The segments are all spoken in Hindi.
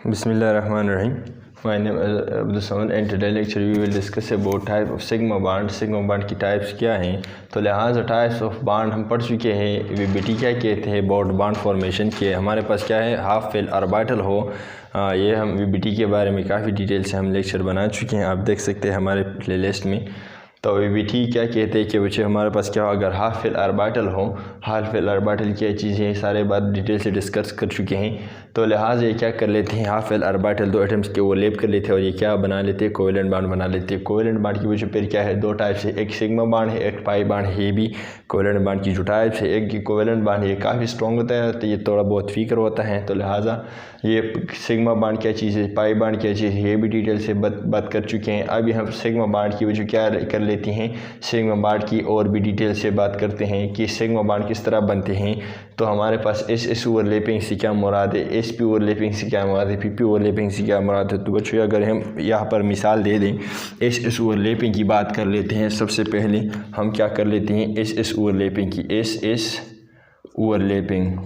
Bismillahirrahmanirrahim. My name is Abdul Samad and today lecture we will discuss about type of sigma bond. Sigma bond की types क्या हैं, तो लिहाजा types of bond हम पढ़ चुके हैं। VBT क्या कहते हैं, about bond formation के हमारे पास क्या है, हाफ फेल ऑर्बिटल हो। ये हम VBT के बारे में काफ़ी डिटेल से हम लेक्चर बना चुके हैं, आप देख सकते हैं हमारे प्ले लिस्ट में। तो VBT क्या कहते हैं कि बच्चे हमारे पास क्या हो, अगर हाफ फेल ऑर्बिटल हो, हाफ फेल ऑर्बिटल क्या चीज़ है, सारे बात डिटेल से डिस्कस कर चुके हैं। तो लिहाजा ये क्या कर लेते हैं, हाफ फेल ऑर्बिटल दो एटम्स के वो लेप कर लेते हैं और ये क्या बना लेते हैं, कोवेलेंट बॉन्ड बना लेते हैं। कोवेलेंट बॉन्ड की वजह फिर क्या है, दो टाइप से, एक सिग्मा बॉन्ड है, एक पाई बॉन्ड है। ये भी कोवेलेंट बॉन्ड की जो टाइप है, एक की कोवेलेंट बॉन्ड ये काफ़ी स्ट्रॉन्ग होता है, तो ये थोड़ा बहुत वीकर होता है। तो लिहाजा ये सिग्मा बॉन्ड क्या चीज़ है, पाई बॉन्ड क्या चीज़ है, ये भी डिटेल से बात कर चुके हैं। अभी हम सिग्मा बॉन्ड की वजह क्या कर लेते हैं, सिग्मा बॉन्ड की और भी डिटेल से बात करते हैं कि सिग्मा बॉन्ड किस तरह बनते हैं। तो हमारे पास एस ओवरलैपिंग से क्या मुराद है, एसपी ओवरलैपिंग से क्या मुराद है, पीपी ओवरलैपिंग से क्या मुराद है। तो बच्चों अगर हम यहाँ पर मिसाल दे दें, एस ओवरलैपिंग की बात कर लेते हैं। सबसे पहले हम क्या कर लेते हैं, एस ओवरलैपिंग की, एस ओवरलैपिंग।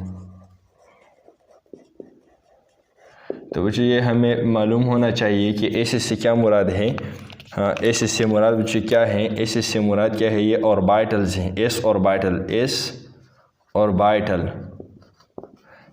तो बच्चों ये हमें मालूम होना चाहिए कि एस से क्या मुराद है। हाँ, एस से मुराद बच्चों क्या है, एस से मुराद क्या है, ये ऑर्बिटल्स हैं। S orbital, S orbital,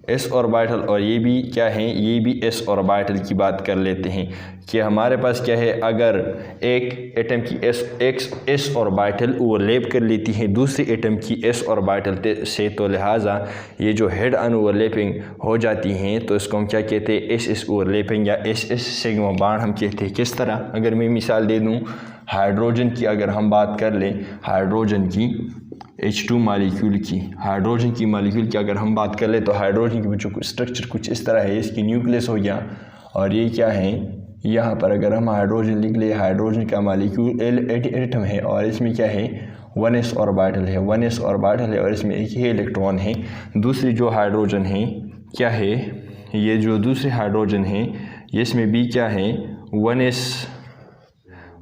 S orbital, और ये भी क्या है, ये भी एस ऑर्बिटल की बात कर लेते हैं कि हमारे पास क्या है, अगर एक एटम की एस ऑर्बिटल ओवरलैप कर लेती है दूसरी एटम की एस ऑर्बिटल से, तो लिहाजा ये जो हेड ऑन ओवरलैपिंग हो जाती हैं, तो इसको हम क्या कहते हैं, एस ओवरलैपिंग या एस सिग्मा बॉन्ड हम कहते हैं। किस तरह, अगर मैं मिसाल दे दूँ हाइड्रोजन की, अगर हम बात कर लें हाइड्रोजन की, H2 मालिक्यूल की, हाइड्रोजन की मालिक्यूल की अगर हम बात कर ले, तो हाइड्रोजन की बच्चों को स्ट्रक्चर कुछ इस तरह है। इसकी न्यूक्लियस हो गया और ये क्या है, यहाँ पर अगर हम हाइड्रोजन लिख ले, हाइड्रोजन का मालिक्यूल एटम है और इसमें क्या है, 1s ऑर्बिटल है, 1s ऑर्बिटल है और इसमें एक ही इलेक्ट्रॉन है। दूसरी जो हाइड्रोजन है क्या है, ये जो दूसरी हाइड्रोजन है इसमें भी क्या है, 1s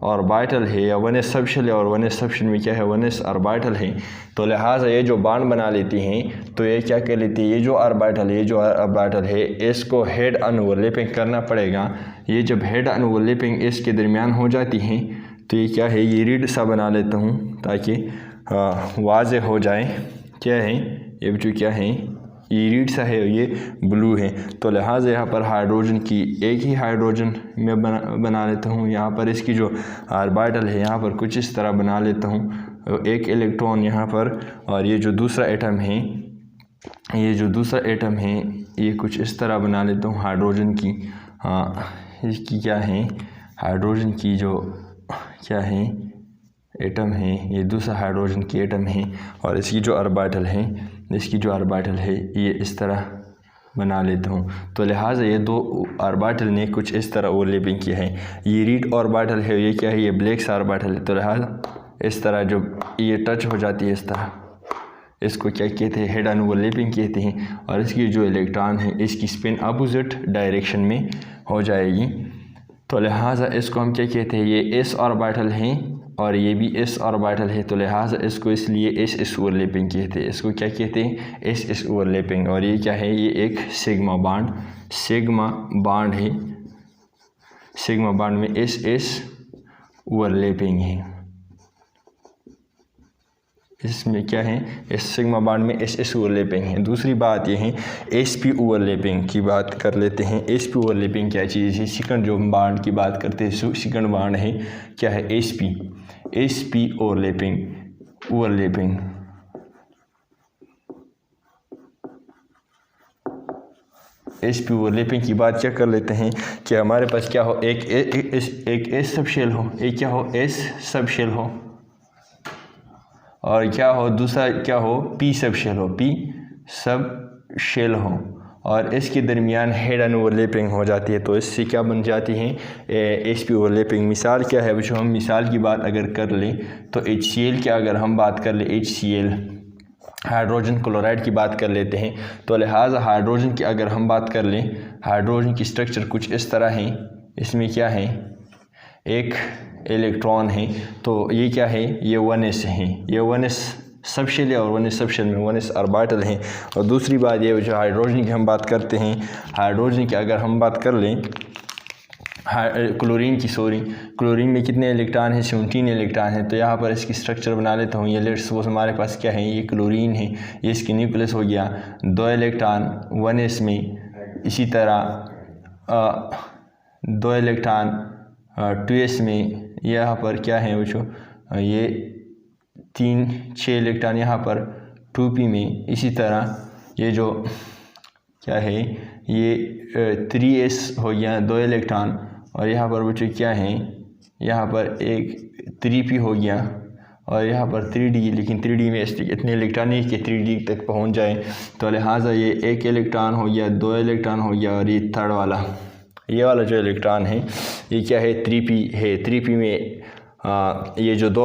ऑर्बिटल है या 1s सबशेल है, और 1s सबशेल में क्या है, 1s ऑर्बिटल है। तो लिहाजा ये जो बॉन्ड बना लेती हैं, तो ये क्या कर लेती है, ये जो ऑर्बिटल है, ये जो ऑर्बिटल है, इसको हेड ऑन ओवरलैपिंग करना पड़ेगा। ये जब हेड ऑन ओवरलैपिंग इसके दरमियान हो जाती हैं, तो ये क्या है, ये रीड सा बना लेता हूँ ताकि वाज़ेह हो जाए। क्या है ये बच्चों, क्या है, ये रीड सा है, ये ब्लू है। तो लिहाजा यहाँ पर हाइड्रोजन की एक ही हाइड्रोजन में बना लेता हूँ। यहाँ पर इसकी जो ऑर्बिटल है यहाँ पर कुछ इस तरह बना लेता हूँ, एक इलेक्ट्रॉन यहाँ पर, और ये जो दूसरा एटम है, ये जो दूसरा एटम है ये कुछ इस तरह बना लेता हूँ हाइड्रोजन की। हाँ, इसकी क्या है, हाइड्रोजन की जो क्या है एटम है, ये दूसरा हाइड्रोजन की एटम है, और इसकी जो ऑर्बिटल है, इसकी जो ऑर्बिटल है ये इस तरह बना लेता हूँ। तो लिहाजा ये दो ऑर्बिटल ने कुछ इस तरह ओवरलैपिंग किया है। ये रीड ऑर्बिटल है, ये क्या है, ये ब्लैक ऑर्बिटल है। तो लिहाजा इस तरह जो ये टच हो जाती है इस तरह, इसको क्या कहते हैं, हेड ऑन ओवरलैपिंग कहते हैं। और इसकी जो इलेक्ट्रॉन है इसकी स्पिन अपोजिट डायरेक्शन में हो जाएगी। तो लिहाजा इसको हम क्या कहते हैं, ये एस ऑर्बिटल हैं और ये भी एस ऑर्बिटल है। तो लिहाजा इसको इसलिए एस ओवरलैपिंग कहते हैं। इसको क्या कहते हैं, एस ओवरलैपिंग। और ये क्या है, ये एक सिग्मा बॉन्ड है। सिग्मा बॉन्ड में एस ओवरलैपिंग है। इसमें क्या है, इस सिग्मा बॉन्ड में एस ओवरलैपिंग है। दूसरी बात ये है, एसपी ओवरलैपिंग की बात कर लेते हैं। एसपी ओवरलैपिंग क्या चीज़ है, सेकंड जो बॉन्ड की बात करते हैं, सेकंड बॉन्ड है क्या है, एसपी ओवरलैपिंग। एसपी ओवरलैपिंग की बात क्या कर लेते हैं कि हमारे पास क्या हो, एक एस सबशेल हो, एक क्या हो, एस सबशेल हो, और क्या हो, दूसरा क्या हो, पी सबशेल हो, और इसके दरमियान हेड ऑन ओवरलैपिंग हो जाती है। तो इससे क्या बन जाती हैं, एसपी ओवरलैपिंग। मिसाल क्या है बच्चों, हम मिसाल की बात अगर कर लें, तो HCl की अगर हम बात कर लें, HCl हाइड्रोजन क्लोराइड की बात कर लेते हैं। तो लिहाजा हाइड्रोजन की अगर हम बात कर लें, हाइड्रोजन की स्ट्रक्चर कुछ इस तरह है। इसमें क्या है, एक इलेक्ट्रॉन है, तो ये क्या है, ये 1s है, ये 1s सब शेल है और 1s सब शेल में 1s ऑर्बिटल हैं। और दूसरी बात ये जो हाइड्रोजन की हम बात करते हैं, हाइड्रोजन की अगर हम बात कर लें क्लोरीन में कितने इलेक्ट्रॉन हैं? 17 इलेक्ट्रॉन हैं। तो यहाँ पर इसकी स्ट्रक्चर बना लेता हूँ। ये लेट्स सपोज हमारे पास क्या है, ये क्लोरीन है, ये इसकी न्यूक्लियस हो गया, 2 इलेक्ट्रॉन 1s में, इसी तरह 2 इलेक्ट्रॉन 2s में, यहाँ पर क्या है बच्चों, ये 6 इलेक्ट्रॉन यहाँ पर 2p में, इसी तरह ये जो क्या है ये 3s हो गया 2 इलेक्ट्रॉन, और यहाँ पर बच्चों क्या है, यहाँ पर एक 3p हो गया, और यहाँ पर 3d, लेकिन 3d में इतने इलेक्ट्रॉन नहीं कि 3d तक पहुँच जाए, तो लिहाजा ये 1 इलेक्ट्रॉन हो गया, 2 इलेक्ट्रॉन हो गया, और ये थर्ड वाला, ये वाला जो इलेक्ट्रॉन है ये क्या है, 3p है। 3p में ये जो 2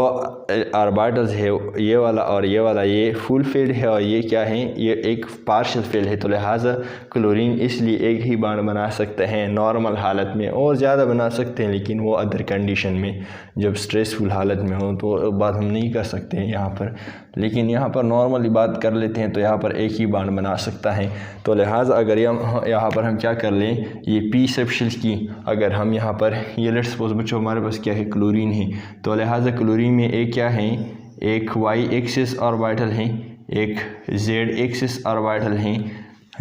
ऑर्बिटल्स है, ये वाला और ये वाला, ये फुल फील्ड है, और ये क्या है, ये एक पार्शियल फील्ड है। तो लिहाजा क्लोरीन इसलिए एक ही बॉन्ड बना सकते हैं नॉर्मल हालत में, और ज़्यादा बना सकते हैं लेकिन वो अदर कंडीशन में, जब स्ट्रेसफुल हालत में हो तो बात हम नहीं कर सकते हैं यहाँ पर, लेकिन यहाँ पर नॉर्मली बात कर लेते हैं तो यहाँ पर एक ही बॉन्ड बना सकता है। तो लिहाजा अगर यहाँ पर हम क्या कर लें, ये p सब शेल की अगर हम यहाँ पर ये लेट्स सपोज बच्चों हमारे पास क्या है, क्लोरीन है, तो लिहाजा क्लोरीन में एक क्या है, एक y एक्सिस ऑर्बिटल है, एक z एक्सिस ऑर्बिटल है,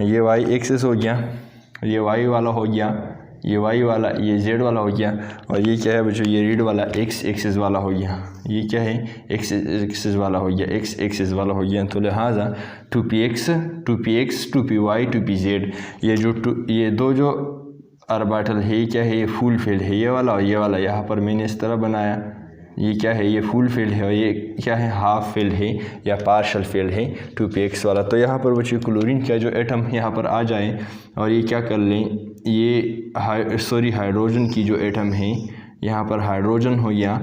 ये y एक्सिस हो गया, ये y वाला हो गया, ये y वाला, ये z वाला हो गया, और ये क्या है बच्चों, ये रीड वाला x एक्सिस वाला हो गया, ये क्या है x एक्सिस वाला हो गया, x एक्सिस वाला हो गया। तो लिहाजा 2px 2py 2pz, ये दो जो ऑर्बिटल है ये क्या है, ये फुल फील्ड है, ये वाला और ये वाला, यहाँ पर मैंने इस तरह बनाया, ये क्या है, ये फुल फील्ड है, और ये क्या है, हाफ फील्ड है या पार्शल फील्ड है 2px वाला। तो यहाँ पर बच्चों क्लोरीन का जो एटम यहाँ पर आ जाए और ये क्या कर लें, ये हाइड्रोजन की जो एटम है, यहाँ पर हाइड्रोजन हो गया,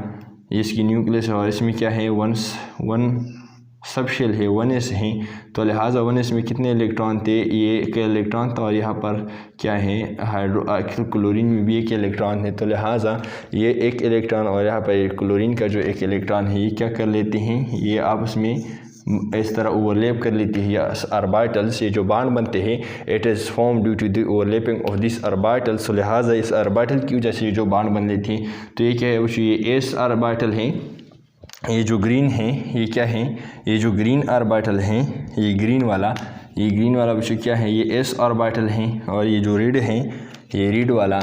इसकी न्यूक्लियस है, और इसमें क्या है, 1 सब शेल है, 1s हैं। तो लिहाजा 1s में कितने इलेक्ट्रॉन थे, ये एक इलेक्ट्रॉन था, और यहाँ पर क्या है, क्लोरीन में भी एक इलेक्ट्रॉन है। तो लिहाजा ये एक इलेक्ट्रॉन और यहाँ पर क्लोरीन का जो एक इलेक्ट्रॉन है ये क्या कर लेते हैं, ये आपस में इस तरह ओवरलैप कर लेती है, या ऑर्बिटल्स ये जो बॉन्ड बनते हैं, it is form due to the overlapping of this orbitals. तो लिहाजा इस ऑर्बिटल की वजह से ये जो बॉन्ड बन लेती हैं, तो ये क्या है, ये s ऑर्बिटल है, ये जो ग्रीन है ये क्या है, ये जो ग्रीन ऑर्बिटल हैं, ये ग्रीन वाला बच्चों क्या है, ये s ऑर्बिटल हैं, और ये जो रेड है, ये रीड वाला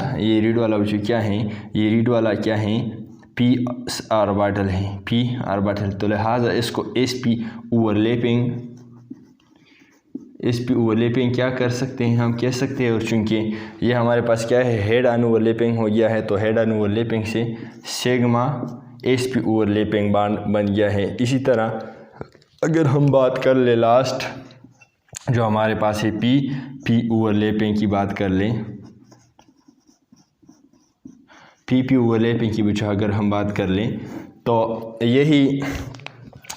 बच्चों क्या है, ये रीड वाला क्या है, p ऑर्बिटल है, p ऑर्बिटल। तो लिहाजा इसको sp ओवरलैपिंग क्या कर सकते हैं, हम कह सकते हैं, और चूँकि ये हमारे पास क्या है, हेड ऑन ओवरलैपिंग हो गया है, तो हेड ऑन ओवरलैपिंग से सिग्मा sp ओवरलैपिंग बॉन्ड बन गया है। इसी तरह अगर हम बात कर ले लास्ट जो हमारे पास है p ओवरलैपिंग की बात कर लें, p ओवरलैपिंग की बच्चों अगर हम बात कर लें, तो यही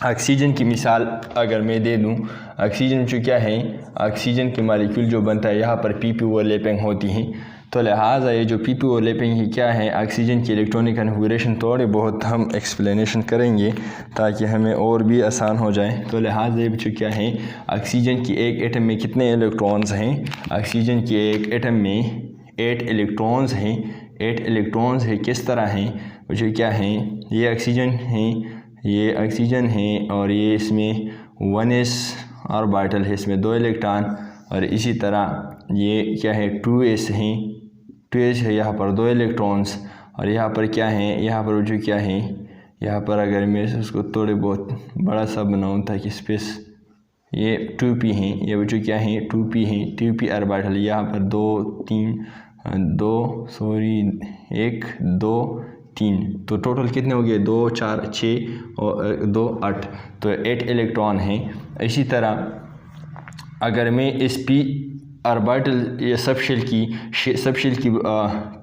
ऑक्सीजन की मिसाल अगर मैं दे दूं, ऑक्सीजन जो क्या है, ऑक्सीजन के मालिक्यूल जो बनता है यहाँ पर p ओवरलैपिंग होती हैं। तो लिहाजा ये जो p ओवरलैपिंग ही क्या है, ऑक्सीजन की इलेक्ट्रॉनिक कन्फिगरेशन थोड़े बहुत हम एक्सप्लेनेशन करेंगे ताकि हमें और भी आसान हो जाए। तो लिहाजा ये बच्चों क्या है, ऑक्सीजन की एक एटम में कितने इलेक्ट्रॉन्स हैं, ऑक्सीजन की एक एटम में 8 इलेक्ट्रॉन्स हैं, 8 इलेक्ट्रॉन्स है, किस तरह हैं बच्चों, क्या हैं, ये ऑक्सीजन है, और ये इसमें 1s ऑर्बिटल है, इसमें 2 इलेक्ट्रॉन, और इसी तरह ये क्या है, 2s है, यहाँ पर 2 इलेक्ट्रॉन्स, और यहाँ पर क्या है, यहाँ पर जो क्या है, यहाँ पर अगर मैं उसको थोड़े बहुत बड़ा सा बनाऊँ ताकि स्पेस, ये 2p हैं, ये बच्चों क्या हैं, 2p हैं, 2p ऑर्बिटल, यहाँ पर 1 2 3, तो टोटल कितने हो गए, 2 4 6 और 2 8, तो 8 इलेक्ट्रॉन हैं। इसी तरह अगर मैं इस p ऑर्बिटल ये सब शेल की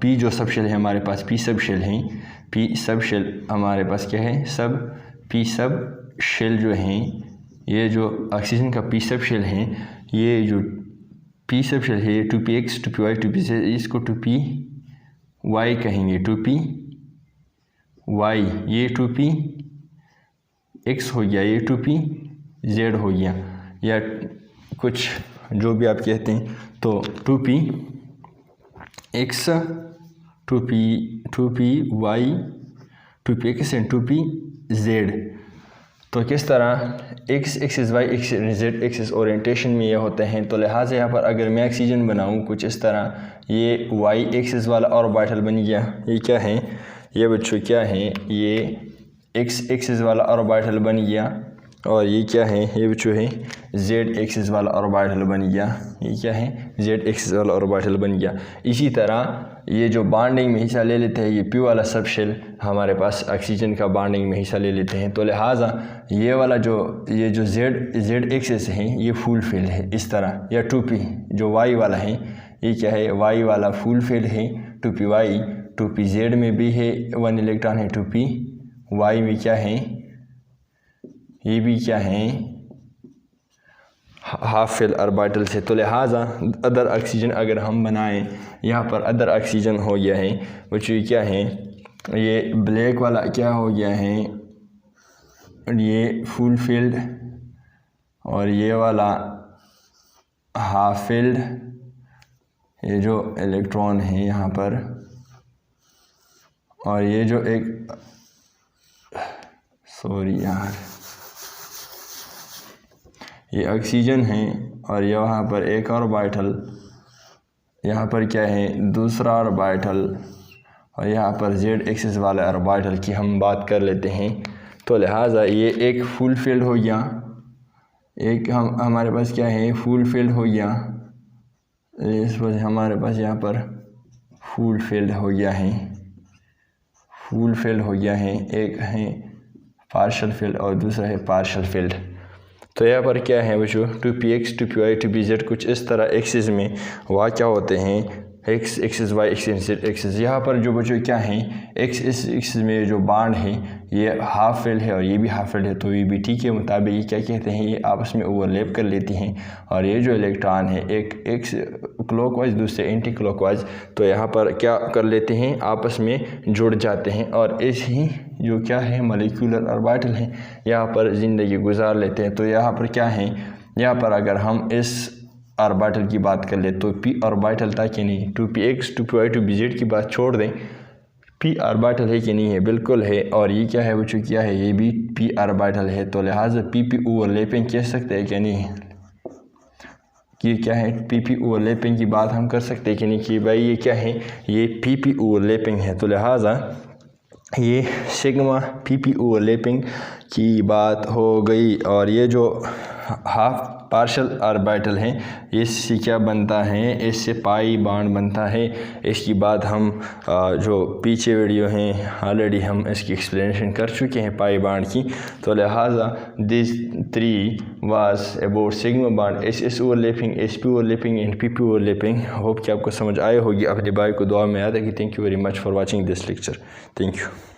p जो सब शेल है हमारे पास, p सब शेल हैं, p सब शेल हमारे पास क्या है, p सब शेल जो हैं, ये जो ऑक्सीजन का p सब शेल हैं, ये जो p सब शेल है 2px 2py 2pz, इसको 2py कहेंगे, 2py, ये 2px हो गया, ये 2p जेड हो गया या कुछ जो भी आप कहते हैं, तो 2p x 2p y 2p x and 2p z। तो किस तरह x axis y axis z axis orientation में ये होते हैं। तो लिहाजा यहाँ पर अगर मैं ऑक्सीजन बनाऊँ कुछ इस तरह, ये y एक्सिस वाला ऑर्बिटल बन गया। ये क्या है, ये बच्चों क्या है, ये x एक्सिस वाला ऑर्बिटल बन गया। और ये क्या है, ये बच्चों है z एक्सिस वाला ऑर्बिटल बन गया। ये क्या है, z एक्सिस वाला ऑर्बिटल बन गया। इसी तरह ये जो बॉन्डिंग में हिस्सा ले लेते हैं, ये p वाला सब शेल हमारे पास ऑक्सीजन का बॉन्डिंग में हिस्सा ले लेते हैं। तो लिहाजा ये वाला ये जो z एक्सिस है ये फुल फील्ड है इस तरह। या 2p जो y वाला है, ये क्या है, y वाला फुल फील्ड है। 2p y 2p z में भी है 1 इलेक्ट्रॉन है, 2p y में क्या है, ये भी क्या है, हाफ फील्ड ऑर्बिटल से। तो लिहाजा अदर ऑक्सीजन अगर हम बनाएं, यहाँ पर अदर ऑक्सीजन हो गया है बच्चों, क्या है, ये ब्लैक वाला क्या हो गया है, ये फुल फील्ड, और ये वाला हाफ फील्ड, ये जो इलेक्ट्रॉन है यहाँ पर, और ये जो एक सॉरी यार, ये ऑक्सीजन है, और यहाँ पर एक ऑर्बिटल, यहाँ पर क्या है दूसरा ऑर्बिटल, और यहाँ पर z एक्सिस वाला ऑर्बिटल की हम बात कर लेते हैं। तो लिहाजा ये एक फुल फील्ड हो गया, एक हमारे पास क्या है फुल फील्ड हो गया, इस वजह हमारे पास यहाँ पर फुल फील्ड हो गया है, फुल फील्ड हो गया है। एक है पार्शल फील्ड और दूसरा है पार्शल फील्ड। तो यहाँ पर क्या है बच्चों, 2px 2py 2pz कुछ इस तरह एक्सिस में वाक़ होते हैं, x axis y axis z axis. यहाँ पर जो बच्चों क्या है, x इस एक्सिस में जो बॉन्ड है ये हाफ फील्ड है और ये भी हाफ फील्ड है। तो VBT के मुताबिक ये क्या कहते हैं, ये आपस में ओवरलैप कर लेती हैं। और ये जो इलेक्ट्रॉन है एक x क्लॉकवाइज दूसरे एंटी क्लॉकवाइज, तो यहाँ पर क्या कर लेते हैं, आपस में जुड़ जाते हैं और इस ही जो क्या है मॉलिक्यूलर ऑर्बिटल है यहाँ पर ज़िंदगी गुजार लेते हैं। तो यहाँ पर क्या है, यहाँ पर अगर हम इस ऑर्बिटल की बात कर ले तो p ऑर्बिटल था कि नहीं, 2px 2py 2pz की बात छोड़ दें, p ऑर्बिटल है कि नहीं है, बिल्कुल है। और ये क्या है बच्चों, क्या है, ये भी p ऑर्बिटल है। तो लिहाजा pp ओवरलैपिंग कह सकते हैं कि नहीं, कि क्या है pp ओवरलैपिंग की बात हम कर सकते हैं कि नहीं, कि भाई ये क्या है, ये pp ओवरलैपिंग है। तो लिहाजा ये सिग्मा pp ओवरलैपिंग की बात हो गई। और ये जो हाफ पार्शल ऑर्बिटल है इससे क्या बनता है, इससे पाई बॉन्ड बनता है। इसकी बात हम जो पीछे वीडियो हैं ऑलरेडी हम इसकी एक्सप्लेनेशन कर चुके हैं पाई बॉन्ड की। तो लिहाजा this 3 was about sigma bond, SS overlapping, SP overlapping and PP overlapping. Hope कि आपको समझ आए होगी। अपने भाई को दुआ में याद रखिए। Thank you very much for watching this lecture. Thank you.